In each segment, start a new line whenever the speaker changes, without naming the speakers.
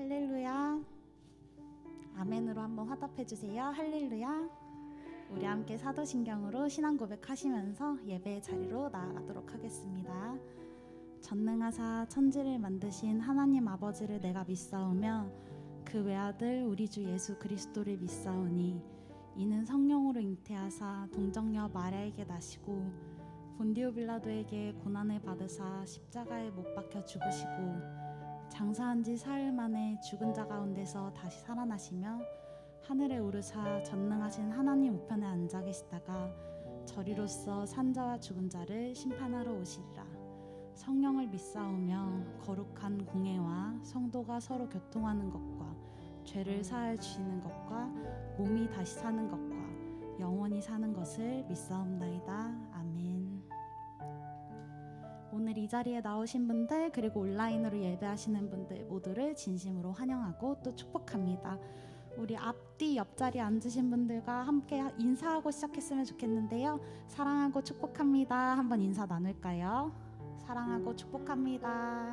할렐루야. 아멘으로 한번 화답해 주세요. 할렐루야. 우리 함께 사도신경으로 신앙 고백하시면서 예배의 자리로 나아가도록 하겠습니다. 전능하사 천지를 만드신 하나님 아버지를 내가 믿사오며 그 외아들 우리 주 예수 그리스도를 믿사오니 이는 성령으로 잉태하사 동정녀 마리아에게 나시고 본디오 빌라도에게 고난을 받으사 십자가에 못 박혀 죽으시고 장사한 지 사흘 만에 죽은 자 가운데서 다시 살아나시며 하늘에 오르사 전능하신 하나님 우편에 앉아 계시다가 저리로서 산자와 죽은 자를 심판하러 오시리라. 성령을 믿사오며 거룩한 공회와 성도가 서로 교통하는 것과 죄를 사하여 주시는 것과 몸이 다시 사는 것과 영원히 사는 것을 믿사옵나이다. 아멘. 오늘 이 자리에 나오신 분들 그리고 온라인으로 예배하시는 분들 모두를 진심으로 환영하고 또 축복합니다. 우리 앞뒤 옆자리에 앉으신 분들과 함께 인사하고 시작했으면 좋겠는데요. 사랑하고 축복합니다. 한번 인사 나눌까요? 사랑하고 축복합니다.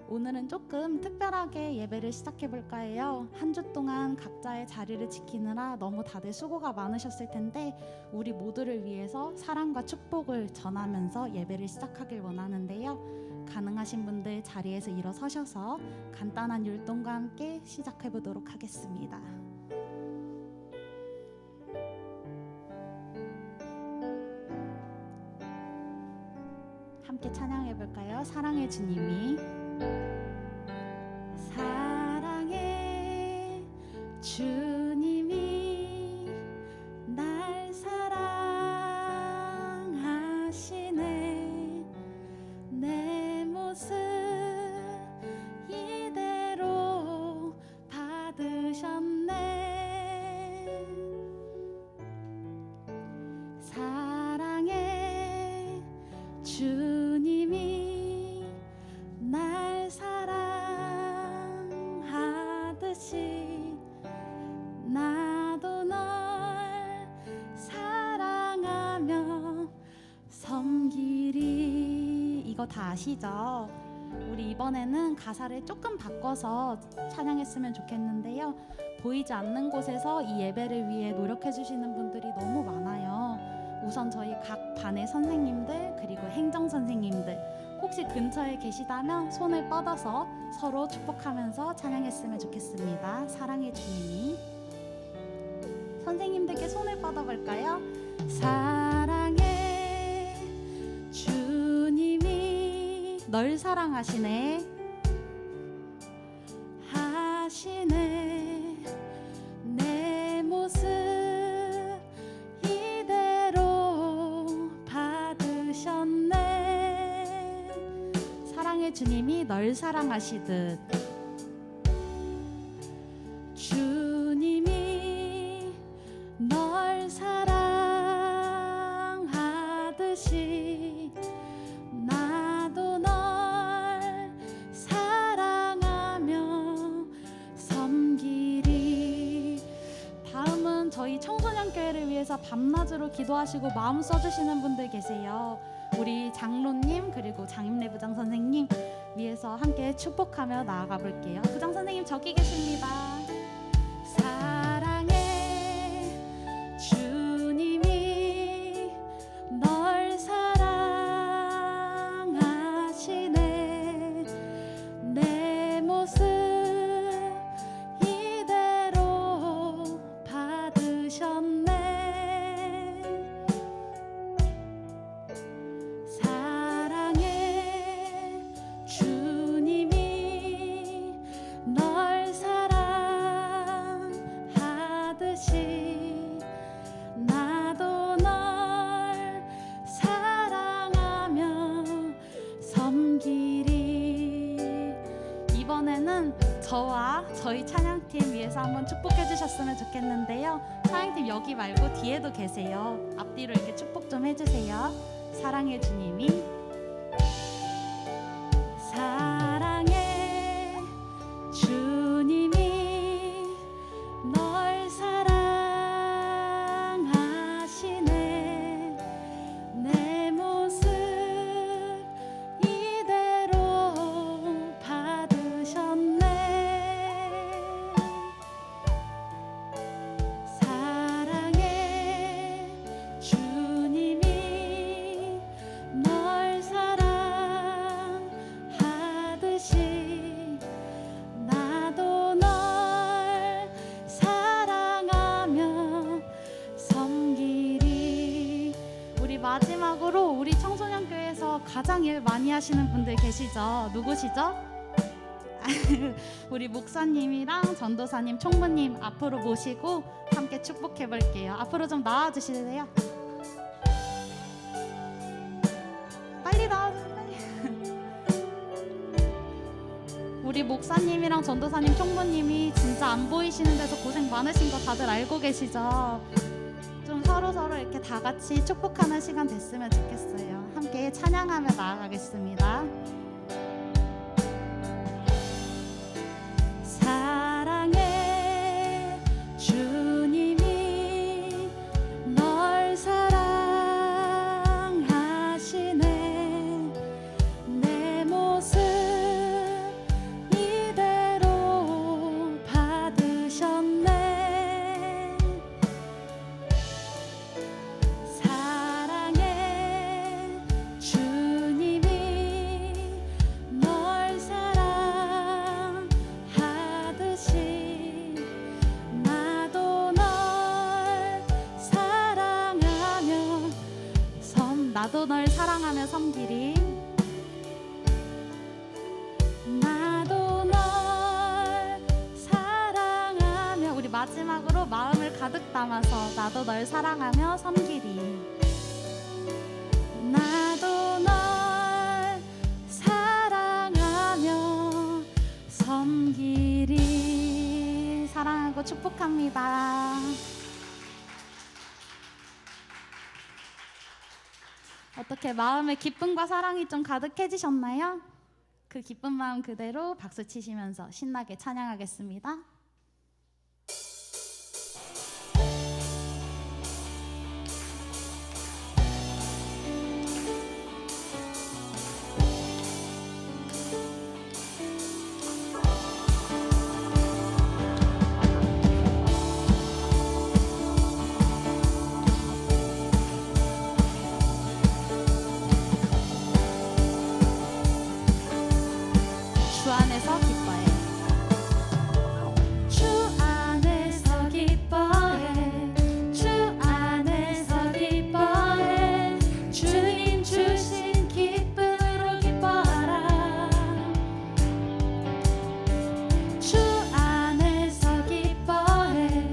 오늘은 조금 특별하게 예배를 시작해볼까 해요. 한 주 동안 각자의 자리를 지키느라 너무 다들 수고가 많으셨을 텐데 우리 모두를 위해서 사랑과 축복을 전하면서 예배를 시작하길 원하는데요. 가능하신 분들 자리에서 일어서셔서 간단한 율동과 함께 시작해보도록 하겠습니다. 함께 찬양해볼까요? 사랑의 주님이 사랑의 주님이 날 사랑하시네. 내 모습 이대로 받으셨네. 사랑의 주님이 날 사랑하듯이 나도 널 사랑하며 섬기리. 이거 다 아시죠? 우리 이번에는 가사를 조금 바꿔서 찬양했으면 좋겠는데요. 보이지 않는 곳에서 이 예배를 위해 노력해 주시는 분들이 너무 많아요. 우선 저희 각 반의 선생님들 그리고 행정 선생님들 혹시 근처에 계시다면 손을 뻗어서 서로 축복하면서 찬양했으면 좋겠습니다. 사랑의 주님이. 선생님들께 손을 뻗어볼까요? 사랑의 주님이 널 사랑하시네. 하시네. 내 모습 이대로 받으셨네. 사랑의 주님이 널 사랑하시듯 주님이 널 사랑하듯이 나도 널 사랑하며 섬기리. 다음은 저희 청소년교회를 위해서 밤낮으로 기도하시고 마음 써주시는 분들 계세요. 우리 장로님 그리고 장임내부장 선생님 위해서 함께 축복하며 나아가 볼게요. 부장 선생님 저기 계십니다. 사랑의 주님이 널 사랑하시네. 내 모습 이대로 받으셨네. 사랑의 주님이 널 사랑하듯이 나도 널 사랑하며 섬기리. 이번에는 저와 저희 찬양팀 위해서 한번 축복해 주셨으면 좋겠는데요. 찬양팀 여기 말고 뒤에도 계세요. 앞뒤로 이렇게 축복 좀 해주세요. 사랑의 주님이 사랑의 주님이 널 사랑하시네. 내 모습 이대로 받으셨네. 마지막으로 우리 청소년교회에서 가장 일 많이 하시는 분들 계시죠? 누구시죠? 우리 목사님이랑 전도사님, 총무님 앞으로 모시고 함께 축복해 볼게요. 앞으로 좀 나와 주실래요? 빨리 나와주세요. 우리 목사님이랑 전도사님, 총무님이 진짜 안 보이시는 데서 고생 많으신 거 다들 알고 계시죠? 좀 서로 이렇게 다 같이 축복하는 시간 됐으면 좋겠어요. 함께 찬양하며 나아가겠습니다. 사랑해 주님이 널 사랑하시네. 내 모습 이대로 받으셨네. 사랑해 주님이 널 사랑하듯이 나도 널 사랑하며 섬기리. 나도 널 사랑하며, 우리 마지막으로 마음을 가득 담아서 나도 널 사랑하며 섬기리. 나도 널 사랑하며 섬기리. 사랑하고 축복합니다. 어떻게 마음에 기쁨과 사랑이 좀 가득해지셨나요? 그 기쁜 마음 그대로 박수 치시면서 신나게 찬양하겠습니다. 주 안에서 기뻐해. 주 안에서 기뻐해. 주 안에서 기뻐해. 주님 주신 기쁨으로 기뻐하라. 주 안에서 기뻐해.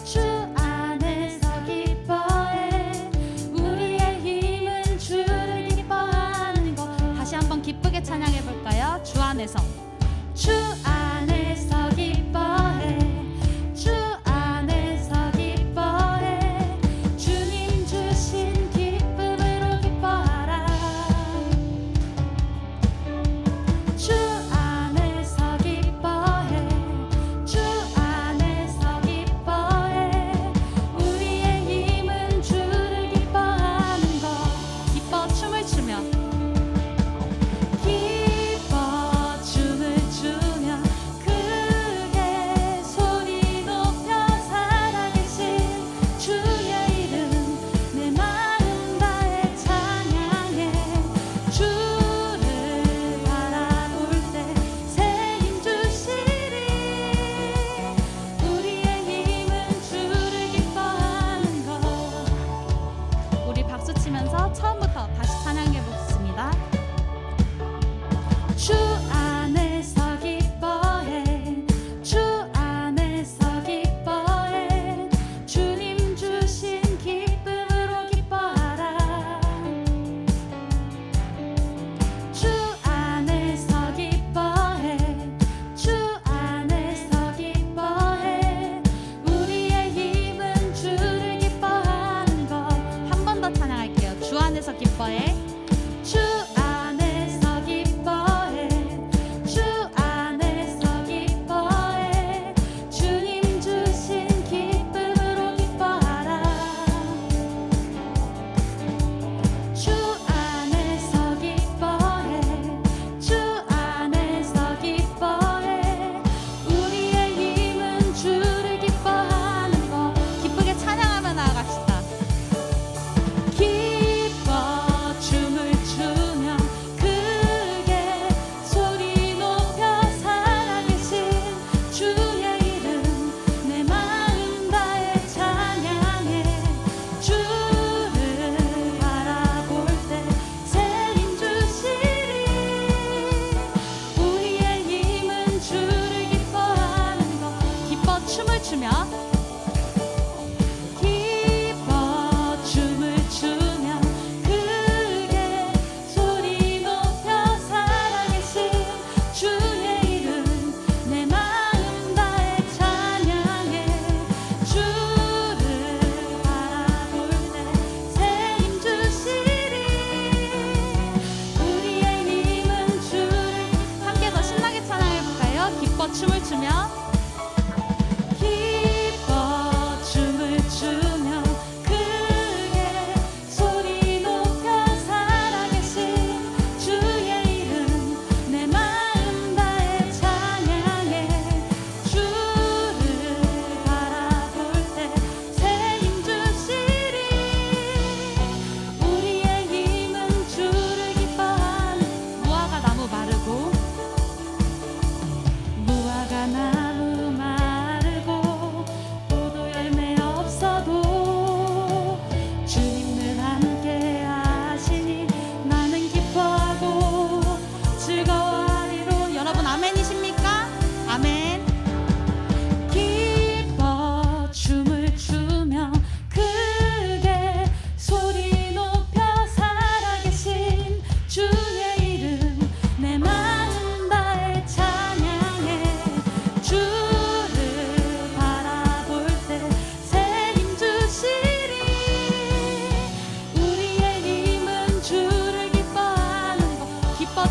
주 안에서 기뻐해. 우리의 힘은 주를 기뻐하는 것. 다시 한번 기쁘게 찬양해 볼까요? 주 안에서. 주 안에서 기뻐해. 주 안에서 기뻐해. 주님 주신 기쁨으로 기뻐하라. 주 안에서 기뻐해. 주 안에서 기뻐해. 우리의 힘은 주를 기뻐하는 것. 기뻐 춤을 추며 기뻐 주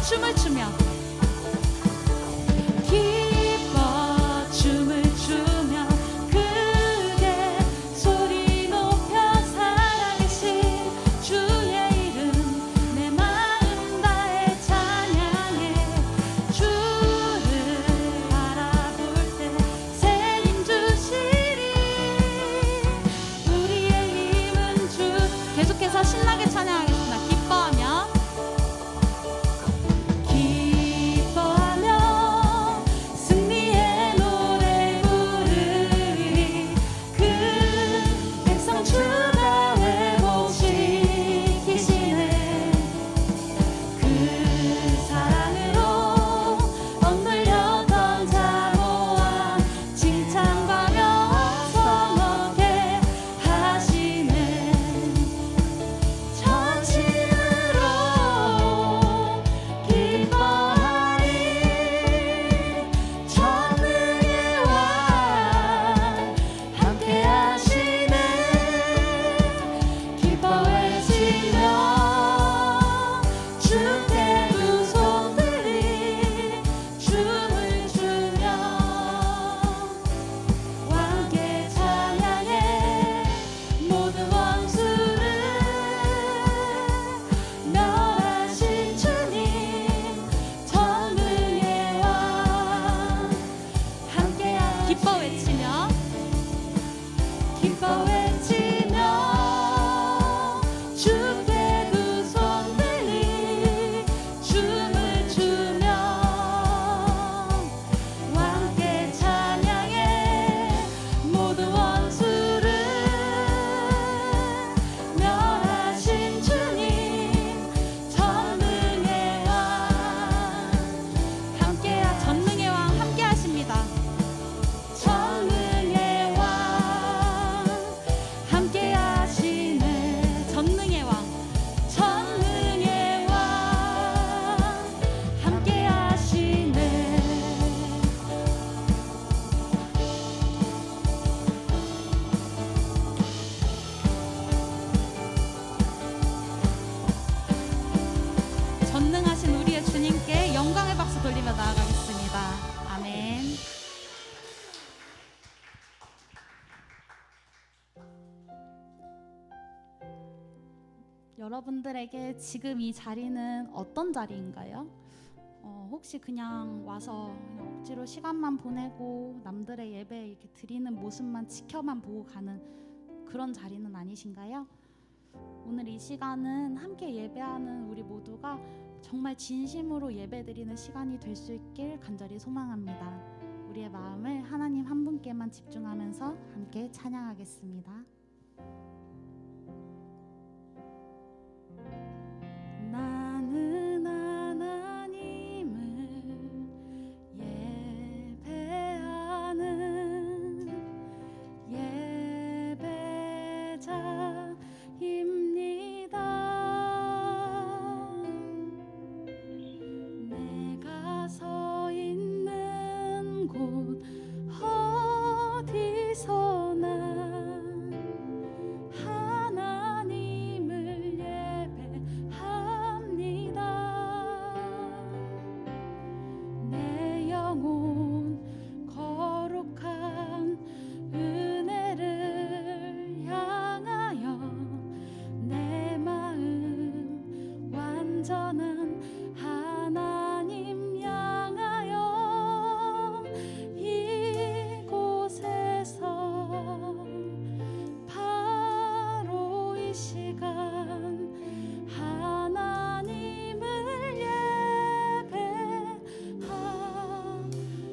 춤을 추며 기뻐 춤을 추며 크게 소리 높여 살아계신 주의 이름 내 마음 다해 찬양해. 주를 바라볼 때 새 힘 주시리. 우리의 힘은 주. 계속해서 신나게 찬양하겠습니다. 기뻐하며 승리의 노래 부르리. 그 백성 주가 회복시키시네. 그 사랑으로 억눌렸던 자 모아 칭찬과 명성 얻게 하시네. 전심으로 기뻐하리. 전능의 왕 함께 하시네. 기뻐 외치며 주께 두 손 들이 춤을 추며 왕께 찬양해. 모든 원수를 멸하신 주님 전능의 왕 함께 기뻐 외치며 기뻐 외치며 주께 두 손 들이 춤을 추며 왕께 찬양해. 모든 원수를 멸하신 주님 전능의 왕 함께 전능의 왕 함께 하십니다. 전능의 왕 함께 하시네. 전능의 왕 전능의 왕 함께 하시네. 전능하신 우리의 주님께 영광의 박수 돌리며 나아가겠습니다. 아멘. 여러분들에게 지금 이 자리는 어떤 자리인가요? 혹시 그냥 와서 그냥 억지로 시간만 보내고 남들의 예배 이렇게 드리는 모습만 지켜만 보고 가는 그런 자리는 아니신가요? 오늘 이 시간은 함께 예배하는 우리 모두가 정말 진심으로 예배드리는 시간이 될 수 있길 간절히 소망합니다. 우리의 마음을 하나님 한 분께만 집중하면서 함께 찬양하겠습니다. 나는 하나님을 예배하는 예배자입니다. 내가 서 있는 곳 어디서나 하나님을 예배합니다. 내 영혼 거룩한 은혜를 향하여 내 마음 완전한 하나님 향하여 이곳에서 바로 이 시간 하나님을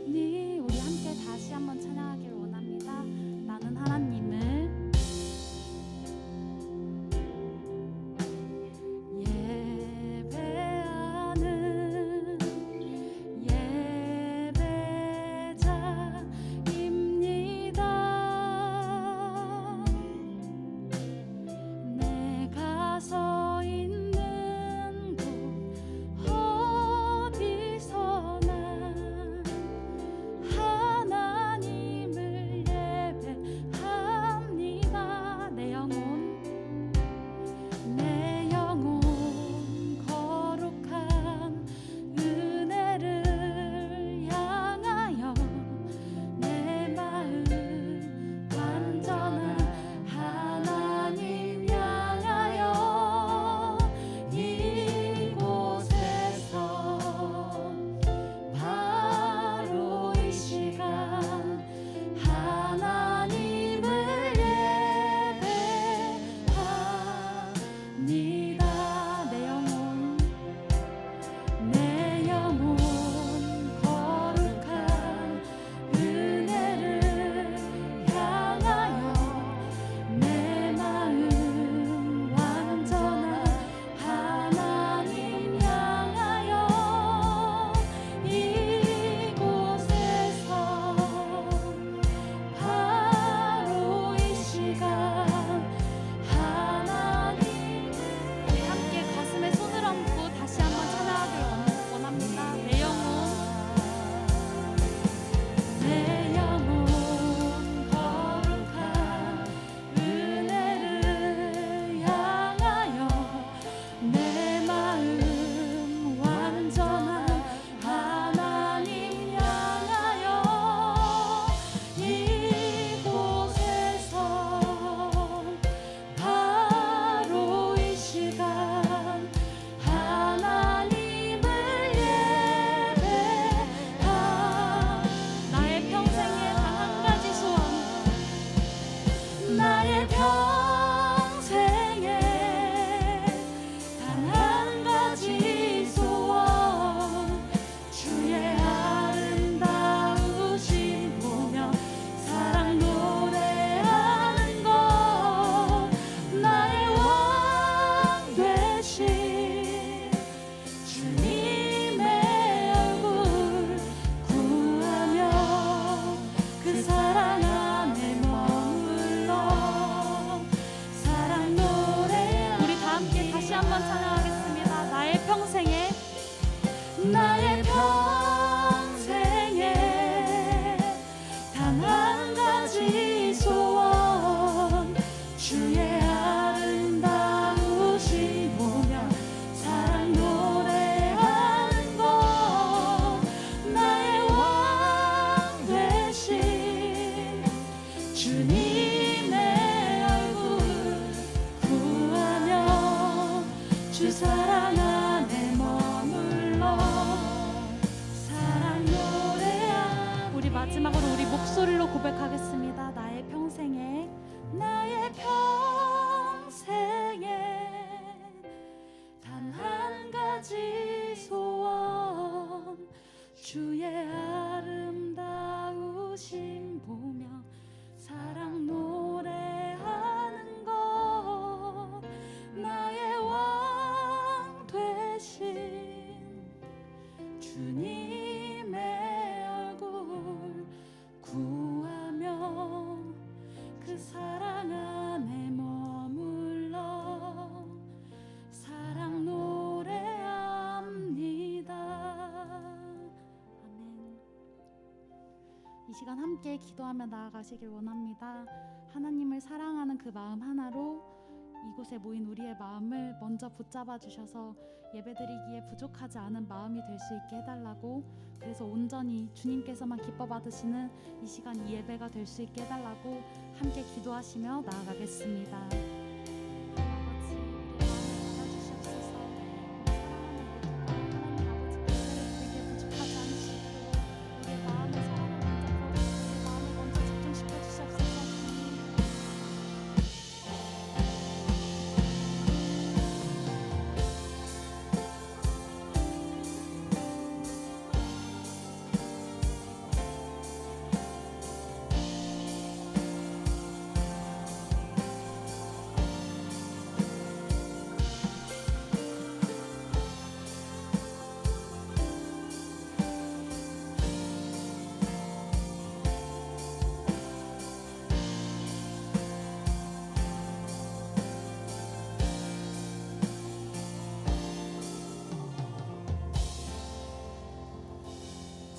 예배하니. 우리 함께 다시 한번 찬양하길 원합니다. 나는 하나님을 예배하는 주 사랑 안에 머물러 사랑 노래하. 우리 마지막으로 우리 목소리로 고백하겠습니다. 나의 평생에 단 한 가지 소원, 주의 아름다우심 보며 사랑 노래하는 것, 나의 왕 되신 주님의 얼굴 구하며 그 사랑 안에 머물러 사랑 노래합니다. 아멘. 이 시간 함께 기도하며 나아가시길 원합니다. 하나님을 사랑하는 그 마음 하나로 이곳에 모인 우리의 마음을 먼저 붙잡아 주셔서 예배드리기에 부족하지 않은 마음이 될 수 있게 해달라고, 그래서 온전히 주님께서만 기뻐 받으시는 이 시간, 이 예배가 될 수 있게 해달라고 함께 기도하시며 나아가겠습니다.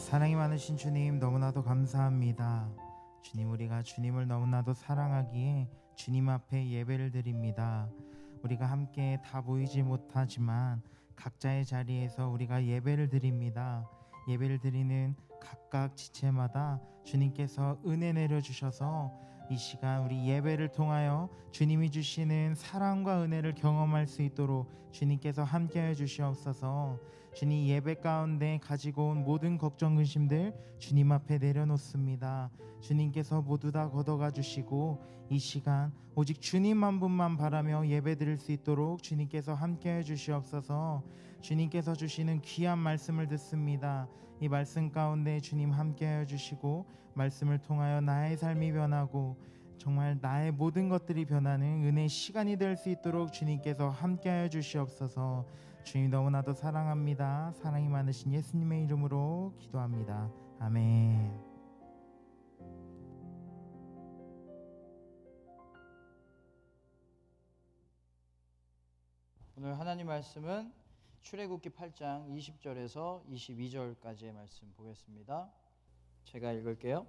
사랑이 많으신 주님, 너무나도 감사합니다. 주님, 우리가 주님을 너무나도 사랑하기에 주님 앞에 예배를 드립니다. 우리가 함께 다 모이지 못하지만 각자의 자리에서 우리가 예배를 드립니다. 예배를 드리는 각각 지체마다 주님께서 은혜 내려주셔서 이 시간 우리 예배를 통하여 주님이 주시는 사랑과 은혜를 경험할 수 있도록 주님께서 함께해 주시옵소서. 주님, 예배 가운데 가지고 온 모든 걱정 근심들 주님 앞에 내려놓습니다. 주님께서 모두 다 걷어가 주시고 이 시간 오직 주님 한 분만 바라며 예배 드릴 수 있도록 주님께서 함께해 주시옵소서. 주님께서 주시는 귀한 말씀을 듣습니다. 이 말씀 가운데 주님 함께해 주시고 말씀을 통하여 나의 삶이 변하고 정말 나의 모든 것들이 변하는 은혜의 시간이 될 수 있도록 주님께서 함께하여 주시옵소서. 주님, 너무나도 사랑합니다. 사랑이 많으신 예수님의 이름으로 기도합니다. 아멘.
오늘 하나님 말씀은 출애굽기 8장 20절에서 22절까지의 말씀 보겠습니다. 제가 읽을게요.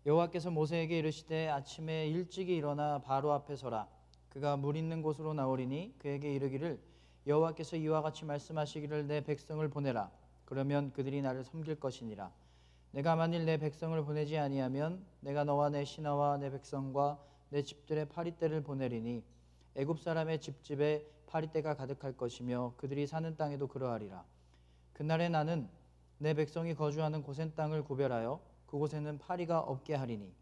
여호와께서 모세에게 이르시되 아침에 일찍이 일어나 바로 앞에 서라. 그가 물 있는 곳으로 나오리니 그에게 이르기를 여호와께서 이와 같이 말씀하시기를 내 백성을 보내라. 그러면 그들이 나를 섬길 것이니라. 내가 만일 내 백성을 보내지 아니하면 내가 너와 내 신하와 내 백성과 내 집들의 파리떼를 보내리니 애굽 사람의 집집에 파리떼가 가득할 것이며 그들이 사는 땅에도 그러하리라. 그날에 나는 내 백성이 거주하는 고센 땅을 구별하여 그곳에는 파리가 없게 하리니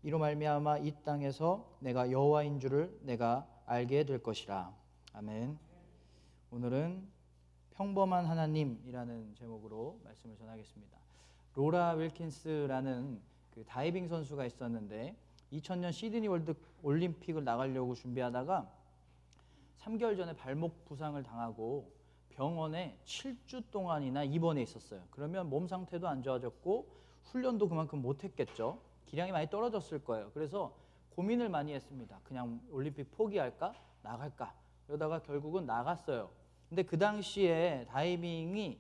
이로 말미암아 이 땅에서 내가 여호와인 줄을 내가 알게 될 것이라. 아멘. 오늘은 평범한 하나님이라는 제목으로 말씀을 전하겠습니다. 로라 윌킨스라는 그 다이빙 선수가 있었는데 2000년 시드니 월드 올림픽을 나가려고 준비하다가 3개월 전에 발목 부상을 당하고 병원에 7주 동안이나 입원해 있었어요. 그러면 몸 상태도 안 좋아졌고 훈련도 그만큼 못했겠죠. 기량이 많이 떨어졌을 거예요. 그래서 고민을 많이 했습니다. 그냥 올림픽 포기할까? 나갈까? 그러다가 결국은 나갔어요. 근데 그 당시에 다이빙이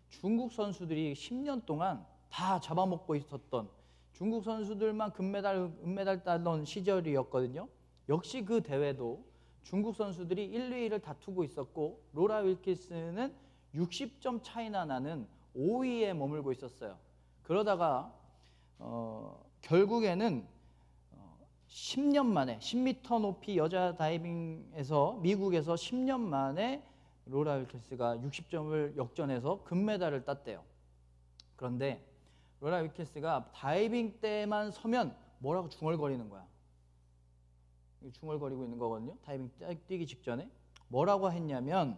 중국 선수들이 10년 동안 다 잡아먹고 있었던, 중국 선수들만 금메달, 은메달 따던 시절이었거든요. 역시 그 대회도 중국 선수들이 1, 2위를 다투고 있었고 로라 윌킨스는 60점 차이나 나는 5위에 머물고 있었어요. 그러다가 결국에는 10년 만에 10m 높이 여자 다이빙에서 미국에서 10년 만에 로라 윌키스가 60점을 역전해서 금메달을 땄대요. 그런데 로라 윌키스가 다이빙 때만 서면 뭐라고 중얼거리는 거야. 중얼거리고 있는 거거든요. 다이빙 뛰기 직전에 뭐라고 했냐면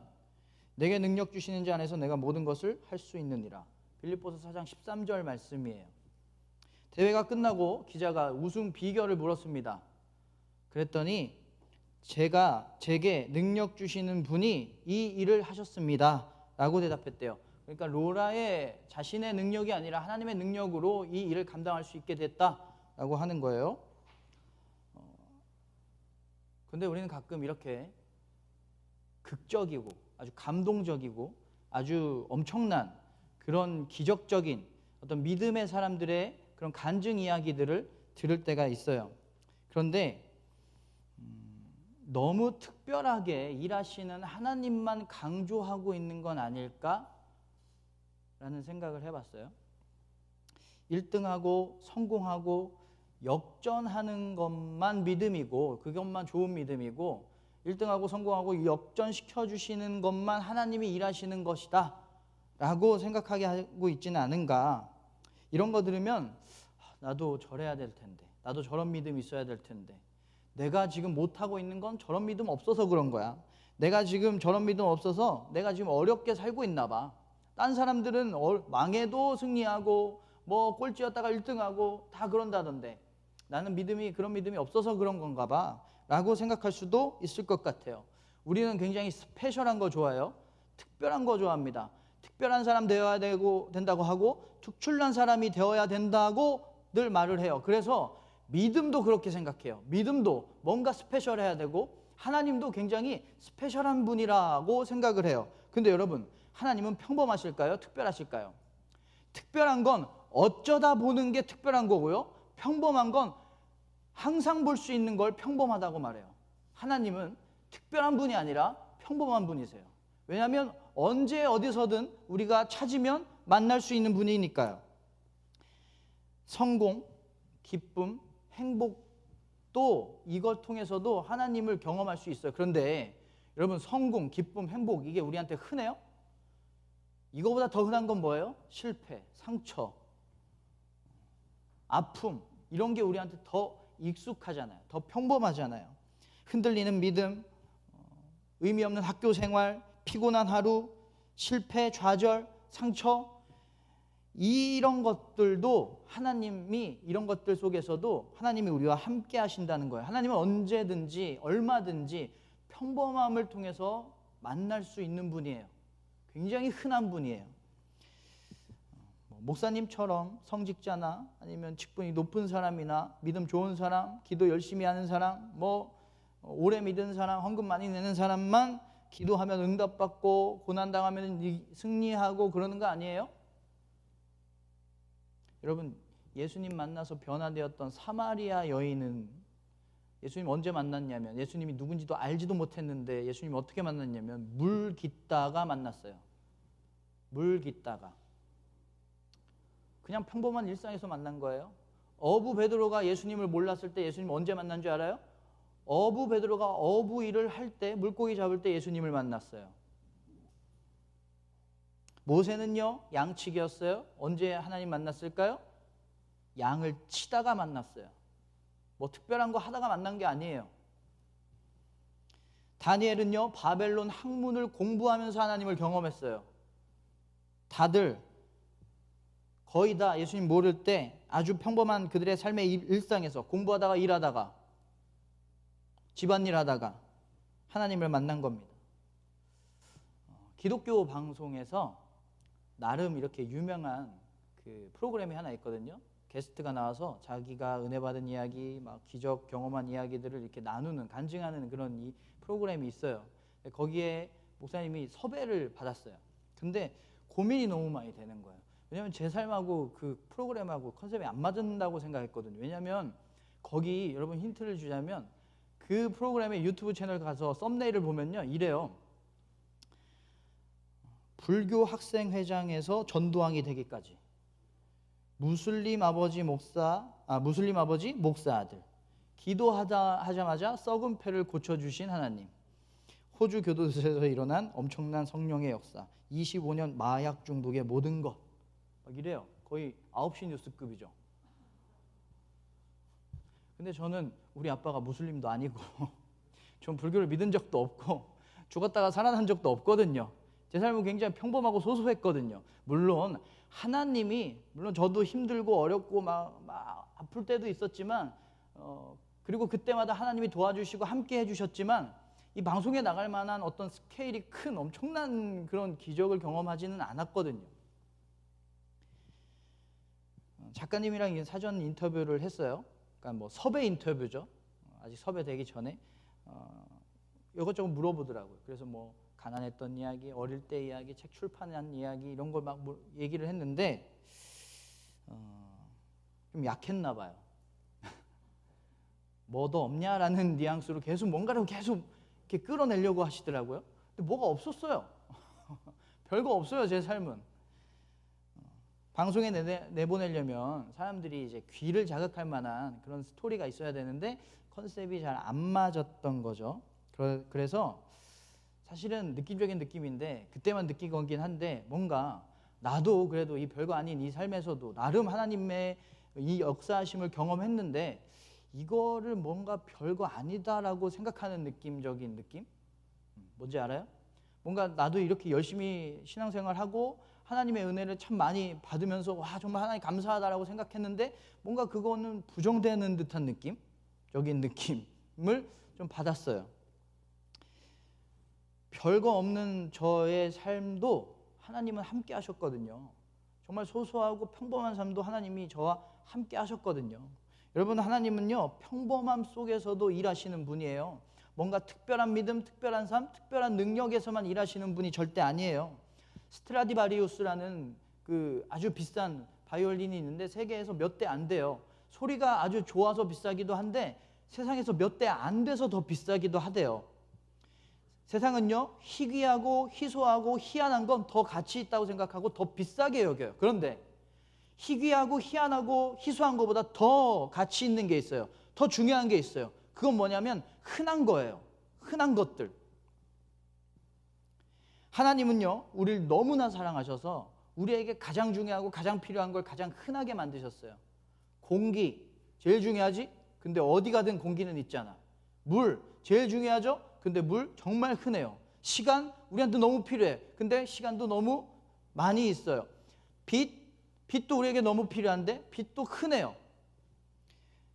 내게 능력 주시는 자 안에서 내가 모든 것을 할 수 있느니라. 빌립보서 4장 13절 말씀이에요. 대회가 끝나고 기자가 우승 비결을 물었습니다. 그랬더니 제게 능력 주시는 분이 이 일을 하셨습니다 라고 대답했대요. 그러니까 로라의 자신의 능력이 아니라 하나님의 능력으로 이 일을 감당할 수 있게 됐다라고 하는 거예요. 근데 우리는 가끔 이렇게 극적이고 아주 감동적이고 아주 엄청난 그런 기적적인 어떤 믿음의 사람들의 그런 간증 이야기들을 들을 때가 있어요. 그런데 너무 특별하게 일하시는 하나님만 강조하고 있는 건 아닐까라는 생각을 해봤어요. 1등하고 성공하고 역전하는 것만 믿음이고 그것만 좋은 믿음이고 1등하고 성공하고 역전시켜 주시는 것만 하나님이 일하시는 것이다 라고 생각하게 하고 있지는 않은가. 이런 거 들으면 나도 저래야 될 텐데, 나도 저런 믿음이 있어야 될 텐데, 내가 지금 못하고 있는 건 저런 믿음 없어서 그런 거야. 내가 지금 저런 믿음 없어서 내가 지금 어렵게 살고 있나 봐. 딴 사람들은 망해도 승리하고 뭐 꼴찌였다가 1등하고 다 그런다던데 나는 그런 믿음이 없어서 그런 건가 봐 라고 생각할 수도 있을 것 같아요. 우리는 굉장히 스페셜한 거 좋아해요. 특별한 거 좋아합니다. 특별한 사람 되어야 된다고 하고 특출난 사람이 되어야 된다고 늘 말을 해요. 그래서 믿음도 그렇게 생각해요. 믿음도 뭔가 스페셜해야 되고 하나님도 굉장히 스페셜한 분이라고 생각을 해요. 근데 여러분, 하나님은 평범하실까요? 특별하실까요? 특별한 건 어쩌다 보는 게 특별한 거고요. 평범한 건 항상 볼 수 있는 걸 평범하다고 말해요. 하나님은 특별한 분이 아니라 평범한 분이세요. 왜냐하면 언제 어디서든 우리가 찾으면 만날 수 있는 분이니까요. 성공, 기쁨, 행복도 이걸 통해서도 하나님을 경험할 수 있어요. 그런데 여러분, 성공, 기쁨, 행복 이게 우리한테 흔해요? 이거보다 더 흔한 건 뭐예요? 실패, 상처, 아픔 이런 게 우리한테 더 익숙하잖아요. 더 평범하잖아요. 흔들리는 믿음, 의미 없는 학교 생활, 피곤한 하루, 실패, 좌절, 상처 이런 것들도 하나님이 이런 것들 속에서도 하나님이 우리와 함께 하신다는 거예요. 하나님은 언제든지 얼마든지 평범함을 통해서 만날 수 있는 분이에요. 굉장히 흔한 분이에요. 목사님처럼 성직자나 아니면 직분이 높은 사람이나 믿음 좋은 사람, 기도 열심히 하는 사람, 오래 믿은 사람, 헌금 많이 내는 사람만 기도하면 응답받고 고난당하면 승리하고 그러는 거 아니에요? 여러분, 예수님 만나서 변화되었던 사마리아 여인은 예수님 언제 만났냐면 예수님이 누군지도 알지도 못했는데 예수님이 어떻게 만났냐면 물 깃다가 만났어요. 물 깃다가 그냥 평범한 일상에서 만난 거예요. 어부 베드로가 예수님을 몰랐을 때 예수님 언제 만난 줄 알아요? 어부 베드로가 어부 일을 할 때 물고기 잡을 때 예수님을 만났어요. 모세는요 양치기였어요. 언제 하나님 만났을까요? 양을 치다가 만났어요. 뭐 특별한 거 하다가 만난 게 아니에요. 다니엘은요 바벨론 학문을 공부하면서 하나님을 경험했어요. 다들 거의 다 예수님 모를 때 아주 평범한 그들의 삶의 일상에서 공부하다가 일하다가 집안일 하다가 하나님을 만난 겁니다. 기독교 방송에서 나름 이렇게 유명한 그 프로그램이 하나 있거든요. 게스트가 나와서 자기가 은혜 받은 이야기, 막 기적 경험한 이야기들을 이렇게 나누는, 간증하는 그런 이 프로그램이 있어요. 거기에 목사님이 섭외를 받았어요. 근데 고민이 너무 많이 되는 거예요. 왜냐하면 제 삶하고 그 프로그램하고 컨셉이 안 맞는다고 생각했거든요. 왜냐하면 거기 여러분 힌트를 주자면 그 프로그램의 유튜브 채널 가서 썸네일을 보면요 이래요. 불교 학생회장에서 전도왕이 되기까지 무슬림 아버지 목사 아들, 하자마자 썩은 폐를 고쳐주신 하나님, 호주 교도소에서 일어난 엄청난 성령의 역사, 25년 마약 중독의 모든 것, 막 이래요. 거의 9시 뉴스급이죠. 근데 저는 우리 아빠가 무슬림도 아니고 전 불교를 믿은 적도 없고 죽었다가 살아난 적도 없거든요. 제 삶은 굉장히 평범하고 소소했거든요. 물론 하나님이, 물론 저도 힘들고 어렵고 막 아플 때도 있었지만 그리고 그때마다 하나님이 도와주시고 함께 해주셨지만 이 방송에 나갈 만한 어떤 스케일이 큰 엄청난 그런 기적을 경험하지는 않았거든요. 작가님이랑 사전 인터뷰를 했어요. 그러니까 뭐 섭외 인터뷰죠. 아직 섭외되기 전에 이것저것 물어보더라고요. 그래서 뭐 가난했던 이야기, 어릴 때 이야기, 책 출판한 이야기 이런 걸 막 얘기를 했는데 좀 약했나 봐요. 뭐 더 없냐라는 뉘앙스로 계속 뭔가를 계속 이렇게 끌어내려고 하시더라고요. 근데 뭐가 없었어요. 별거 없어요, 제 삶은. 방송에 내보내려면 사람들이 이제 귀를 자극할 만한 그런 스토리가 있어야 되는데 컨셉이 잘 안 맞았던 거죠. 그래서 사실은 느낌적인 느낌인데 그때만 느낀 거긴 한데 뭔가 나도 그래도 이 별거 아닌 이 삶에서도 나름 하나님의 이 역사하심을 경험했는데 이거를 뭔가 별거 아니다라고 생각하는 느낌적인 느낌? 뭔지 알아요? 뭔가 나도 이렇게 열심히 신앙생활하고 하나님의 은혜를 참 많이 받으면서 와 정말 하나님 감사하다라고 생각했는데 뭔가 그거는 부정되는 듯한 느낌적인 느낌을 좀 받았어요. 별거 없는 저의 삶도 하나님은 함께 하셨거든요. 정말 소소하고 평범한 삶도 하나님이 저와 함께 하셨거든요. 여러분, 하나님은요 평범함 속에서도 일하시는 분이에요. 뭔가 특별한 믿음, 특별한 삶, 특별한 능력에서만 일하시는 분이 절대 아니에요. 스트라디바리우스라는 그 아주 비싼 바이올린이 있는데 세계에서 몇 대 안 돼요. 소리가 아주 좋아서 비싸기도 한데 세상에서 몇 대 안 돼서 더 비싸기도 하대요. 세상은요 희귀하고 희소하고 희한한 건 더 가치 있다고 생각하고 더 비싸게 여겨요. 그런데 희귀하고 희한하고 희소한 것보다 더 가치 있는 게 있어요. 더 중요한 게 있어요. 그건 뭐냐면 흔한 거예요. 흔한 것들. 하나님은요 우리를 너무나 사랑하셔서 우리에게 가장 중요하고 가장 필요한 걸 가장 흔하게 만드셨어요. 공기 제일 중요하지? 근데 어디 가든 공기는 있잖아. 물 제일 중요하죠? 근데 물 정말 흔해요. 시간 우리한테 너무 필요해. 근데 시간도 너무 많이 있어요. 빛도 우리에게 너무 필요한데 빛도 흔해요.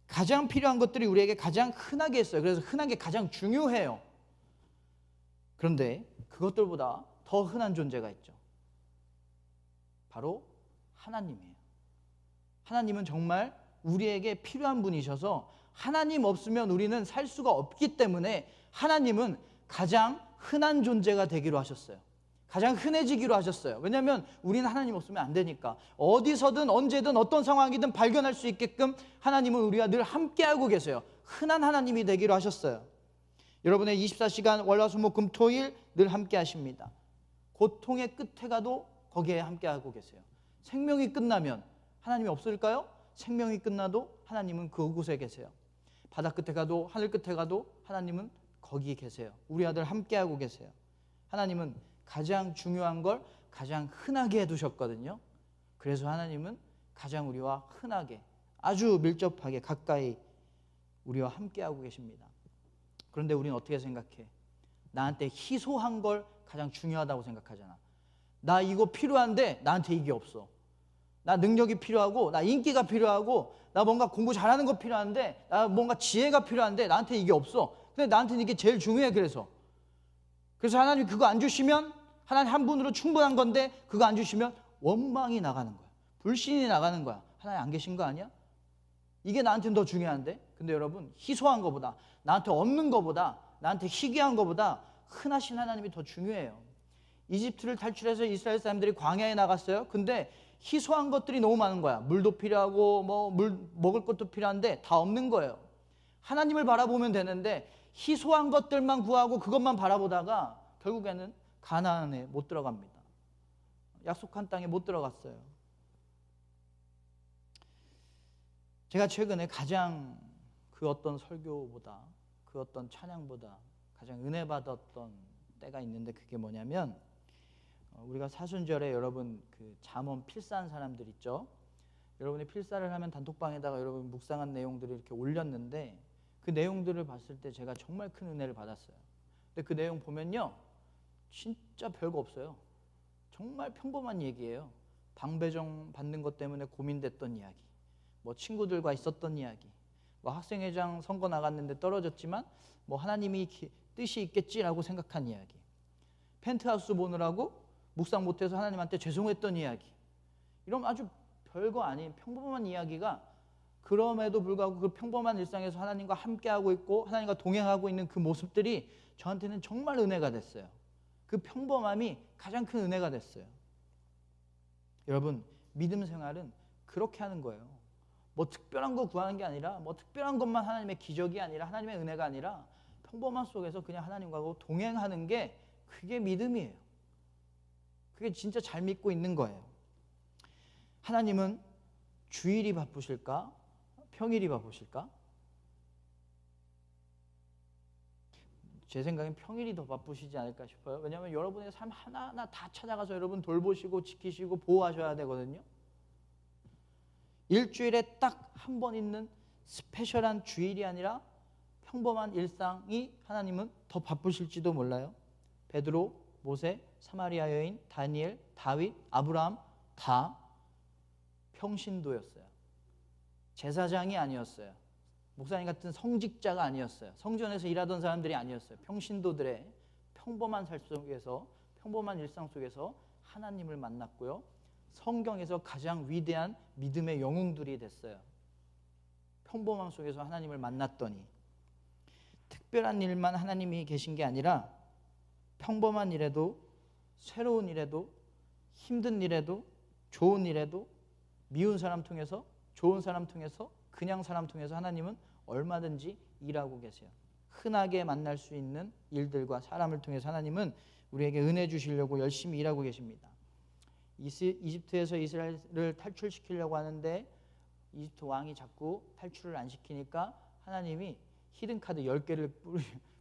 가장 필요한 것들이 우리에게 가장 흔하게 있어요. 그래서 흔한 게 가장 중요해요. 그런데 그것들보다 더 흔한 존재가 있죠. 바로 하나님이에요. 하나님은 정말 우리에게 필요한 분이셔서 하나님 없으면 우리는 살 수가 없기 때문에 하나님은 가장 흔한 존재가 되기로 하셨어요. 가장 흔해지기로 하셨어요. 왜냐하면 우리는 하나님 없으면 안 되니까. 어디서든 언제든 어떤 상황이든 발견할 수 있게끔 하나님은 우리와 늘 함께하고 계세요. 흔한 하나님이 되기로 하셨어요. 여러분의 24시간 월화수목금토일 늘 함께 하십니다. 고통의 끝에 가도 거기에 함께하고 계세요. 생명이 끝나면 하나님이 없을까요? 생명이 끝나도 하나님은 그곳에 계세요. 바다 끝에 가도 하늘 끝에 가도 하나님은 거기 계세요. 우리 아들 함께하고 계세요. 하나님은 가장 중요한 걸 가장 흔하게 해두셨거든요. 그래서 하나님은 가장 우리와 흔하게 아주 밀접하게 가까이 우리와 함께하고 계십니다. 그런데 우리는 어떻게 생각해? 나한테 희소한 걸 가장 중요하다고 생각하잖아. 나 이거 필요한데 나한테 이게 없어. 나 능력이 필요하고 나 인기가 필요하고 나 뭔가 공부 잘하는 거 필요한데 나 뭔가 지혜가 필요한데 나한테 이게 없어. 근데 나한테는 이게 제일 중요해. 그래서 하나님이 그거 안 주시면 하나님 한 분으로 충분한 건데 그거 안 주시면 원망이 나가는 거야. 불신이 나가는 거야. 하나님 안 계신 거 아니야? 이게 나한테는 더 중요한데. 근데 여러분 희소한 거보다 나한테 없는 거보다 나한테 희귀한 거보다 흔하신 하나님이 더 중요해요. 이집트를 탈출해서 이스라엘 사람들이 광야에 나갔어요. 근데 희소한 것들이 너무 많은 거야. 물도 필요하고 물 먹을 것도 필요한데 다 없는 거예요. 하나님을 바라보면 되는데 희소한 것들만 구하고 그것만 바라보다가 결국에는 가나안에 못 들어갑니다. 약속한 땅에 못 들어갔어요. 제가 최근에 가장 그 어떤 설교보다, 그 어떤 찬양보다 가장 은혜 받았던 때가 있는데, 그게 뭐냐면 우리가 사순절에 여러분 그 잠언 필사한 사람들 있죠. 여러분이 필사를 하면 단톡방에다가 여러분 묵상한 내용들을 이렇게 올렸는데, 그 내용들을 봤을 때 제가 정말 큰 은혜를 받았어요. 근데 그 내용 보면요, 진짜 별거 없어요. 정말 평범한 얘기예요. 방배정 받는 것 때문에 고민됐던 이야기, 뭐 친구들과 있었던 이야기, 뭐 학생회장 선거 나갔는데 떨어졌지만 뭐 하나님이 뜻이 있겠지라고 생각한 이야기, 펜트하우스 보느라고 묵상 못해서 하나님한테 죄송했던 이야기, 이런 아주 별거 아닌 평범한 이야기가, 그럼에도 불구하고 그 평범한 일상에서 하나님과 함께하고 있고 하나님과 동행하고 있는 그 모습들이 저한테는 정말 은혜가 됐어요. 그 평범함이 가장 큰 은혜가 됐어요. 여러분, 믿음 생활은 그렇게 하는 거예요. 뭐 특별한 거 구하는 게 아니라, 뭐 특별한 것만 하나님의 기적이 아니라, 하나님의 은혜가 아니라, 평범함 속에서 그냥 하나님과 동행하는 게, 그게 믿음이에요. 그게 진짜 잘 믿고 있는 거예요. 하나님은 주일이 바쁘실까? 평일이 바쁘실까? 제 생각엔 평일이 더 바쁘시지 않을까 싶어요. 왜냐하면 여러분의 삶 하나하나 다 찾아가서 여러분 돌보시고 지키시고 보호하셔야 되거든요. 일주일에 딱 한 번 있는 스페셜한 주일이 아니라 평범한 일상이 하나님은 더 바쁘실지도 몰라요. 베드로, 모세, 사마리아 여인, 다니엘, 다윗, 아브라함 다 평신도였어요. 제사장이 아니었어요. 목사님 같은 성직자가 아니었어요. 성전에서 일하던 사람들이 아니었어요. 평신도들의 평범한 삶 속에서, 평범한 일상 속에서 하나님을 만났고요, 성경에서 가장 위대한 믿음의 영웅들이 됐어요. 평범함 속에서 하나님을 만났더니, 특별한 일만 하나님이 계신 게 아니라 평범한 일에도, 새로운 일에도, 힘든 일에도, 좋은 일에도, 미운 사람 통해서, 좋은 사람 통해서, 그냥 사람 통해서 하나님은 얼마든지 일하고 계세요. 흔하게 만날 수 있는 일들과 사람을 통해서 하나님은 우리에게 은혜 주시려고 열심히 일하고 계십니다. 이집트에서 이스라엘을 탈출시키려고 하는데 이집트 왕이 자꾸 탈출을 안 시키니까 하나님이 히든카드 10개를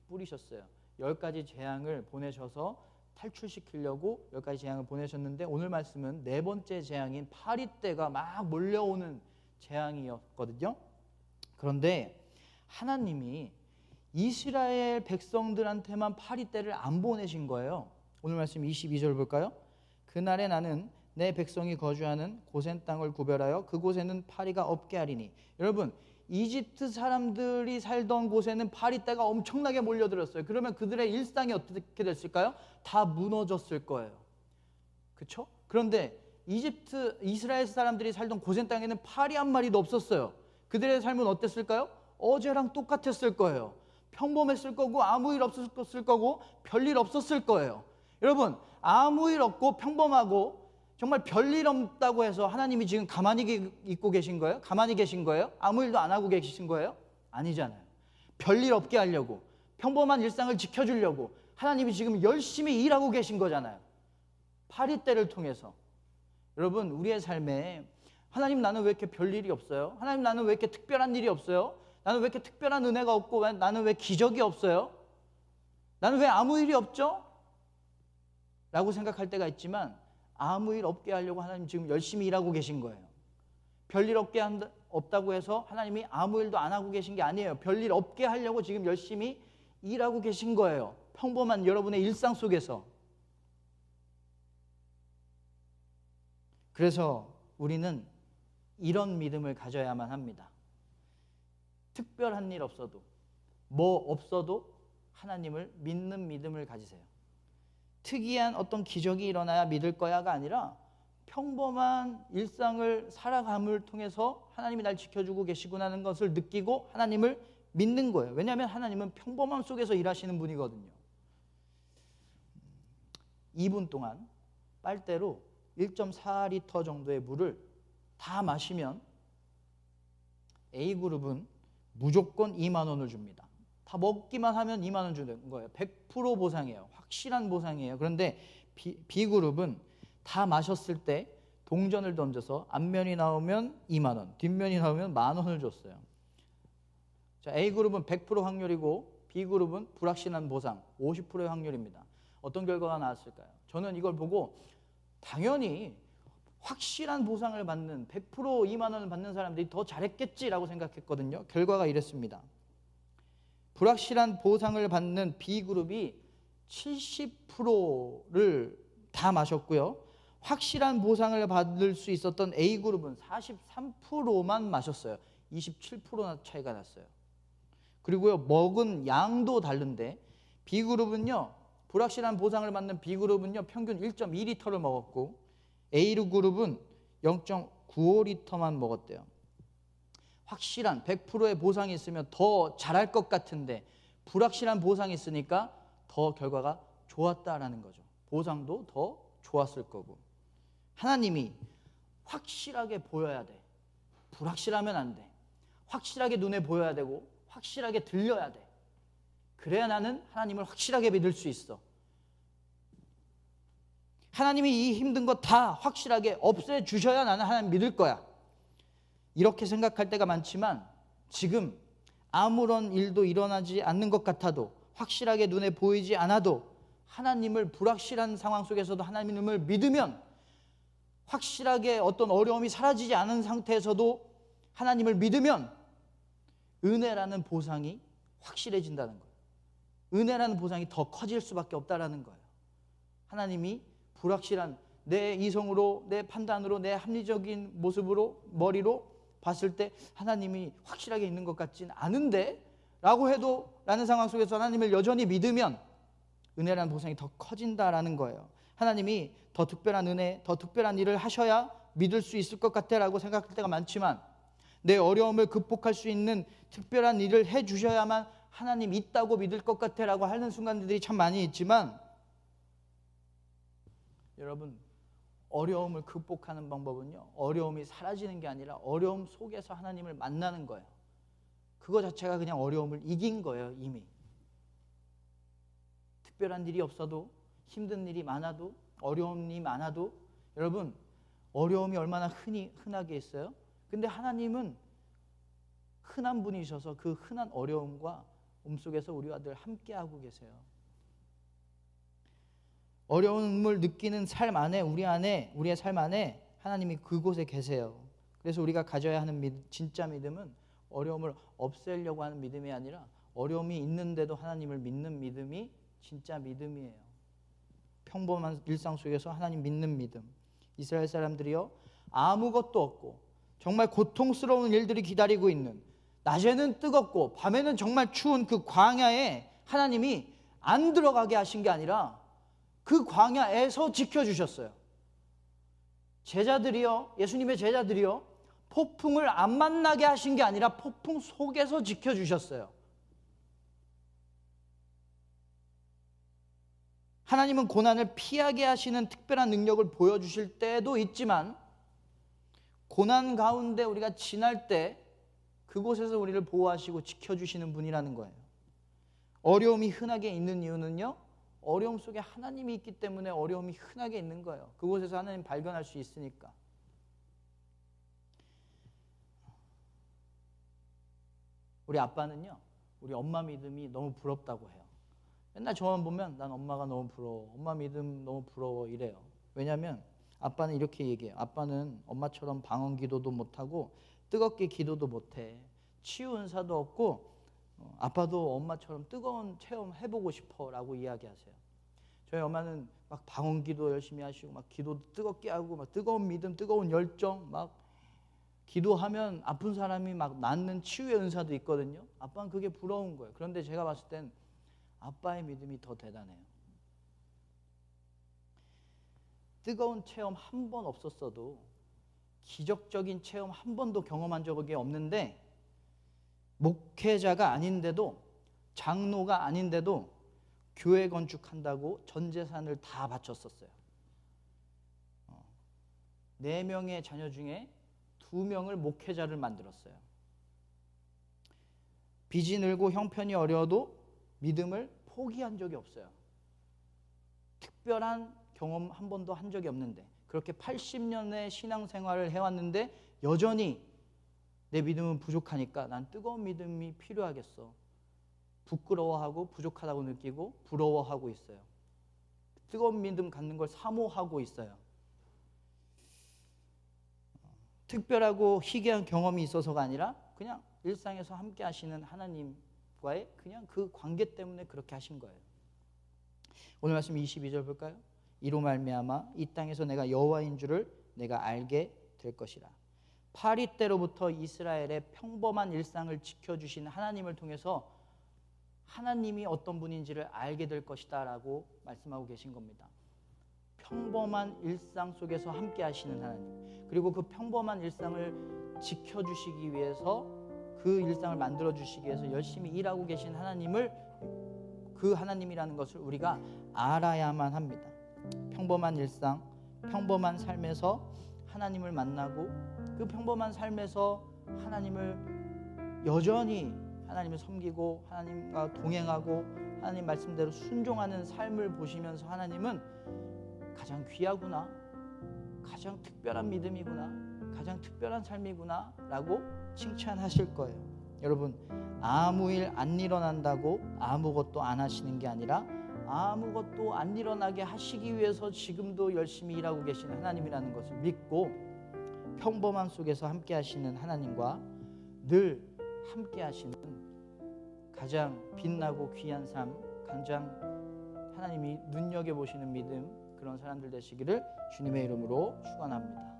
뿌리셨어요. 10가지 재앙을 보내셔서 탈출시키려고 10가지 재앙을 보내셨는데, 오늘 말씀은 네 번째 재앙인 파리떼가 막 몰려오는 재앙이었거든요. 그런데 하나님이 이스라엘 백성들한테만 파리떼를 안 보내신 거예요. 오늘 말씀 22절 볼까요? 그날에 나는 내 백성이 거주하는 고센 땅을 구별하여 그곳에는 파리가 없게 하리니. 여러분, 이집트 사람들이 살던 곳에는 파리떼가 엄청나게 몰려들었어요. 그러면 그들의 일상이 어떻게 됐을까요? 다 무너졌을 거예요. 그렇죠? 그런데 이스라엘 사람들이 살던 고센 땅에는 파리 한 마리도 없었어요. 그들의 삶은 어땠을까요? 어제랑 똑같았을 거예요. 평범했을 거고, 아무 일 없었을 거고, 별일 없었을 거예요. 여러분, 아무 일 없고 평범하고 정말 별일 없다고 해서 하나님이 지금 가만히 있고 계신 거예요? 가만히 계신 거예요? 아무 일도 안 하고 계신 거예요? 아니잖아요. 별일 없게 하려고, 평범한 일상을 지켜주려고 하나님이 지금 열심히 일하고 계신 거잖아요. 파리떼를 통해서. 여러분, 우리의 삶에 하나님, 나는 왜 이렇게 별일이 없어요? 하나님, 나는 왜 이렇게 특별한 일이 없어요? 나는 왜 이렇게 특별한 은혜가 없고, 나는 왜 기적이 없어요? 나는 왜 아무 일이 없죠? 라고 생각할 때가 있지만, 아무 일 없게 하려고 하나님 지금 열심히 일하고 계신 거예요. 별일 없다고 해서 하나님이 아무 일도 안 하고 계신 게 아니에요. 별일 없게 하려고 지금 열심히 일하고 계신 거예요. 평범한 여러분의 일상 속에서. 그래서 우리는 이런 믿음을 가져야만 합니다. 특별한 일 없어도, 뭐 없어도 하나님을 믿는 믿음을 가지세요. 특이한 어떤 기적이 일어나야 믿을 거야가 아니라, 평범한 일상을 살아감을 통해서 하나님이 날 지켜주고 계시구나는 것을 느끼고 하나님을 믿는 거예요. 왜냐하면 하나님은 평범함 속에서 일하시는 분이거든요. 2분 동안 빨대로 1.4리터 정도의 물을 다 마시면 A그룹은 무조건 2만 원을 줍니다. 다 먹기만 하면 2만 원 주는 거예요. 100% 보상이에요. 확실한 보상이에요. 그런데 B그룹은 다 마셨을 때 동전을 던져서 앞면이 나오면 2만 원, 뒷면이 나오면 1만 원을 줬어요. 자, A그룹은 100% 확률이고 B그룹은 불확실한 보상 50%의 확률입니다. 어떤 결과가 나왔을까요? 저는 이걸 보고 당연히 확실한 보상을 받는 100% 2만 원을 받는 사람들이 더 잘했겠지라고 생각했거든요. 결과가 이랬습니다. 불확실한 보상을 받는 B그룹이 70%를 다 마셨고요. 확실한 보상을 받을 수 있었던 A그룹은 43%만 마셨어요. 27%나 차이가 났어요. 그리고요, 먹은 양도 다른데 B그룹은요, 불확실한 보상을 받는 B그룹은요 평균 1.2리터를 먹었고 A그룹은 0.95리터만 먹었대요. 확실한 100%의 보상이 있으면 더 잘할 것 같은데 불확실한 보상이 있으니까 더 결과가 좋았다라는 거죠. 보상도 더 좋았을 거고. 하나님이 확실하게 보여야 돼. 불확실하면 안 돼. 확실하게 눈에 보여야 되고 확실하게 들려야 돼. 그래야 나는 하나님을 확실하게 믿을 수 있어. 하나님이 이 힘든 거 다 확실하게 없애주셔야 나는 하나님 믿을 거야. 이렇게 생각할 때가 많지만 지금 아무런 일도 일어나지 않는 것 같아도 확실하게 눈에 보이지 않아도 하나님을 불확실한 상황 속에서도 하나님을 믿으면 확실하게 어떤 어려움이 사라지지 않은 상태에서도 하나님을 믿으면 은혜라는 보상이 확실해진다는 거예요. 은혜라는 보상이 더 커질 수밖에 없다라는 거예요. 하나님이 불확실한 내 이성으로, 내 판단으로, 내 합리적인 모습으로, 머리로 봤을 때 하나님이 확실하게 있는 것 같진 않은데 라고 해도 라는 상황 속에서 하나님을 여전히 믿으면 은혜라는 보상이 더 커진다라는 거예요. 하나님이 더 특별한 은혜, 더 특별한 일을 하셔야 믿을 수 있을 것 같아 라고 생각할 때가 많지만 내 어려움을 극복할 수 있는 특별한 일을 해주셔야만 하나님 있다고 믿을 것 같아 라고 하는 순간들이 참 많이 있지만 여러분, 어려움을 극복하는 방법은요, 어려움이 사라지는 게 아니라 어려움 속에서 하나님을 만나는 거예요. 그거 자체가 그냥 어려움을 이긴 거예요. 이미 특별한 일이 없어도, 힘든 일이 많아도, 어려움이 많아도, 여러분 어려움이 얼마나 흔하게 있어요. 근데 하나님은 흔한 분이셔서 그 흔한 어려움과 속에서 우리와 늘 함께하고 계세요. 어려움을 느끼는 삶 안에, 우리의 삶 안에 하나님이 그곳에 계세요. 그래서 우리가 가져야 하는 진짜 믿음은 어려움을 없애려고 하는 믿음이 아니라 어려움이 있는데도 하나님을 믿는 믿음이 진짜 믿음이에요. 평범한 일상 속에서 하나님 믿는 믿음. 이스라엘 사람들이요, 아무것도 없고 정말 고통스러운 일들이 기다리고 있는, 낮에는 뜨겁고 밤에는 정말 추운 그 광야에 하나님이 안 들어가게 하신 게 아니라 그 광야에서 지켜주셨어요. 제자들이요, 예수님의 제자들이요, 폭풍을 안 만나게 하신 게 아니라 폭풍 속에서 지켜주셨어요. 하나님은 고난을 피하게 하시는 특별한 능력을 보여주실 때도 있지만 고난 가운데 우리가 지날 때 그곳에서 우리를 보호하시고 지켜주시는 분이라는 거예요. 어려움이 흔하게 있는 이유는요, 어려움 속에 하나님이 있기 때문에 어려움이 흔하게 있는 거예요. 그곳에서 하나님 발견할 수 있으니까. 우리 아빠는요, 우리 엄마 믿음이 너무 부럽다고 해요. 맨날 저만 보면 난 엄마가 너무 부러워, 엄마 믿음 너무 부러워 이래요. 왜냐하면 아빠는 이렇게 얘기해요. 아빠는 엄마처럼 방언 기도도 못하고 뜨겁게 기도도 못해. 치유 은사도 없고 아빠도 엄마처럼 뜨거운 체험 해보고 싶어 라고 이야기하세요. 저희 엄마는 막 방언 기도 열심히 하시고 막 기도 뜨겁게 하고 막 뜨거운 믿음, 뜨거운 열정, 막 기도하면 아픈 사람이 막 낫는 치유의 은사도 있거든요. 아빠는 그게 부러운 거예요. 그런데 제가 봤을 땐 아빠의 믿음이 더 대단해요. 뜨거운 체험 한 번 없었어도, 기적적인 체험 한 번도 경험한 적이 없는데, 목회자가 아닌데도, 장로가 아닌데도 교회 건축한다고 전 재산을 다 바쳤었어요. 4명의 자녀 중에 2명을 목회자를 만들었어요. 빚이 늘고 형편이 어려워도 믿음을 포기한 적이 없어요. 특별한 경험 한 번도 한 적이 없는데, 그렇게 80년의 신앙생활을 해왔는데 여전히 내 믿음은 부족하니까 난 뜨거운 믿음이 필요하겠어. 부끄러워하고 부족하다고 느끼고 부러워하고 있어요. 뜨거운 믿음 갖는 걸 사모하고 있어요. 특별하고 희귀한 경험이 있어서가 아니라 그냥 일상에서 함께 하시는 하나님과의 그냥 그 관계 때문에 그렇게 하신 거예요. 오늘 말씀 22절 볼까요? 이로 말미암아 이 땅에서 내가 여호와인 줄을 내가 알게 될 것이라. 파리 때로부터 이스라엘의 평범한 일상을 지켜주신 하나님을 통해서 하나님이 어떤 분인지를 알게 될 것이다 라고 말씀하고 계신 겁니다. 평범한 일상 속에서 함께 하시는 하나님, 그리고 그 평범한 일상을 지켜주시기 위해서, 그 일상을 만들어주시기 위해서 열심히 일하고 계신 하나님을, 그 하나님이라는 것을 우리가 알아야만 합니다. 평범한 일상, 평범한 삶에서 하나님을 만나고 그 평범한 삶에서 하나님을 여전히 하나님을 섬기고 하나님과 동행하고 하나님 말씀대로 순종하는 삶을 보시면서 하나님은 가장 귀하구나, 가장 특별한 믿음이구나, 가장 특별한 삶이구나 라고 칭찬하실 거예요. 여러분, 아무 일 안 일어난다고 아무것도 안 하시는 게 아니라 아무것도 안 일어나게 하시기 위해서 지금도 열심히 일하고 계신 하나님이라는 것을 믿고 평범함 속에서 함께 하시는 하나님과 늘 함께 하시는 가장 빛나고 귀한 삶, 가장 하나님이 눈여겨보시는 믿음, 그런 사람들 되시기를 주님의 이름으로 축원합니다.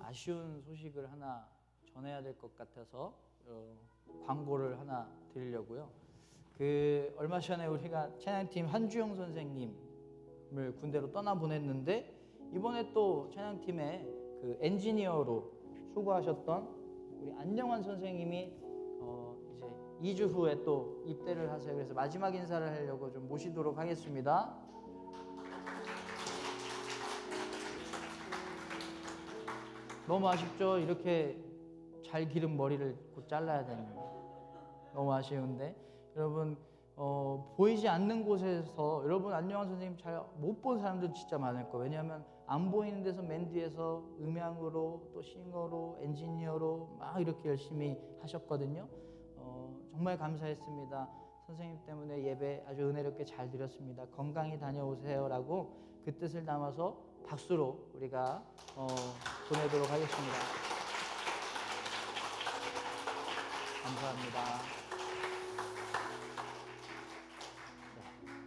아쉬운 소식을 하나 전해야 될 것 같아서 광고를 하나 드리려고요. 얼마 전에 우리가 찬양팀 한주영 선생님을 군대로 떠나보냈는데 이번에 또 찬양팀의 엔지니어로 수고하셨던 우리 안영환 선생님이 이제 2주 후에 또 입대를 하세요. 그래서 마지막 인사를 하려고 좀 모시도록 하겠습니다. 너무 아쉽죠? 이렇게 잘 기른 머리를 곧 잘라야 되는, 너무 아쉬운데 여러분, 보이지 않는 곳에서, 여러분 안녕한 선생님 잘 못 본 사람들 진짜 많을 거예요. 왜냐하면 안 보이는 데서 맨 뒤에서 음향으로 또 싱어로 엔지니어로 막 이렇게 열심히 하셨거든요. 정말 감사했습니다. 선생님 때문에 예배 아주 은혜롭게 잘 드렸습니다. 건강히 다녀오세요 라고 그 뜻을 담아서 박수로 우리가 보내도록 하겠습니다. 감사합니다.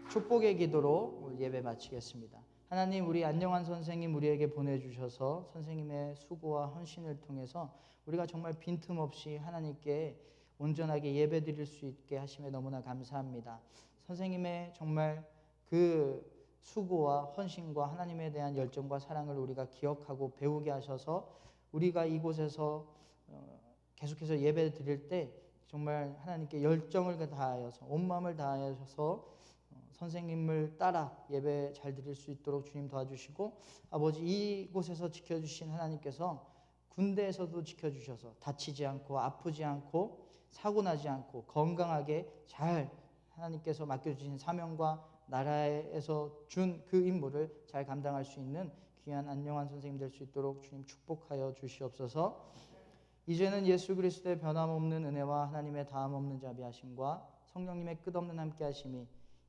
축복의 기도로 오늘 예배 마치겠습니다. 하나님, 우리 안영환 선생님 우리에게 보내주셔서 선생님의 수고와 헌신을 통해서 우리가 정말 빈틈없이 하나님께 온전하게 예배 드릴 수 있게 하심에 너무나 감사합니다. 선생님의 정말 그 수고와 헌신과 하나님에 대한 열정과 사랑을 우리가 기억하고 배우게 하셔서 우리가 이곳에서 계속해서 예배 드릴 때 정말 하나님께 열정을 다하여서 온 마음을 다하여서 선생님을 따라 예배 잘 드릴 수 있도록 주님 도와주시고, 아버지 이곳에서 지켜주신 하나님께서 군대에서도 지켜주셔서 다치지 않고 아프지 않고 사고나지 않고 건강하게 잘 하나님께서 맡겨주신 사명과 나라에서 준 그 임무를 잘 감당할 수 있는 귀한 안영환 선생님 될 수 있도록 주님 축복하여 주시옵소서. 이제는 예수 그리스도의 변함없는 은혜와 하나님의 다함없는 자비하심과 성령님의 끝없는 함께하심이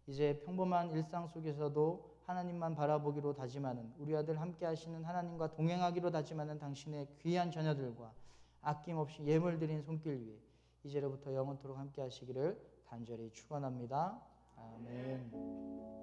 이제 평범한 일상 속에서도 하나님만 바라보기로 다짐하는 우리 아들 함께하시는 하나님과 동행하기로 다짐하는 당신의 귀한 자녀들과 아낌없이 예물 드린 손길 위에 이제로부터 영원토록 함께하시기를 간절히 축원합니다. 아멘.